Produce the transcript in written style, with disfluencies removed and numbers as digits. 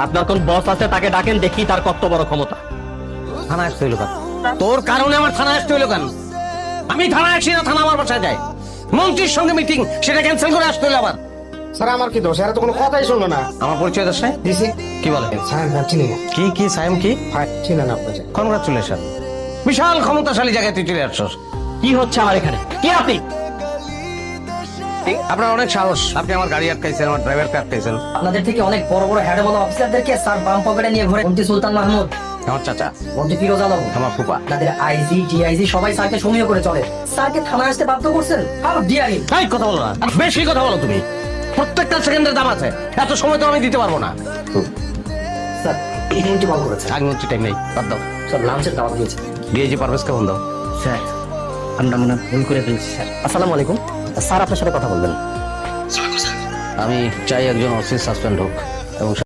আপনার কোন বস আছে তাকে ডাকেন, দেখি তার কত বড় ক্ষমতা। থানায় আসতে হইলো কেন? তোর কারণে আমার থানায় আসতে হইলো কেন? আমি থানায় আসি না, থানা আমার বাসায় যায়। মন্ত্রীর সঙ্গে মিটিং, সেটা ক্যান্সেল করে আসতে হইলো আবার। স্যার আমার কি দোষ? এরা তো কোনো কথাই শুনলো না। আমার পরিচয় দোষ নাই? দিছি। কি বলে? স্যার না চিনি না। কি সাইম কি? হ্যাঁ চিনেন আপনাকে। কনগ্রাচুলেশন, বিশাল ক্ষমতাশালী জায়গায় তুই চলে আসছস। কি হচ্ছে আমার এখানে? কি আপনি? আপনার অনেক সাহস, আপনি আমার গাড়ি আটকাইছেন, আমার ড্রাইভারকে আটকাইছেন। আপনাদের থেকে অনেক বড় বড় হেডওয়ালা অফিসারদেরকে স্যার বাম পকেটে নিয়ে ঘুরে। মন্ত্রী সুলতান মাহমুদ, আমার চাচা, মন্ত্রী ফিরোজ আলম, আমার ফুপা। আপনাদের আইজি ডিআইজি সবাই স্যারকে সমীহ করে চলে। স্যারকে থানায় আসতে বাধ্য করছেন। হাউ ডিয়ারিং! এই কথা বলো না, বেশি কথা বলো তুমি। প্রত্যেকটা সেকেন্ডের দাম আছে, এত সময় তো আমি দিতে পারবো না। স্যার এই মন্ত্রী কল করেছে। আগে মন্ত্রী টাইম নেই, বাদ দাও। স্যার লাঞ্চের দাওয়াত দিয়েছে। ডিআইজি পারভেজকে ফোন দাও। স্যার আমরা মনে হয় ভুল করে ফেলছি স্যার। আসসালামু আলাইকুম স্যার, আপনার সাথে কথা বলবেন। আমি চাই একজন অফিস সাসপেন্ড হোক এবং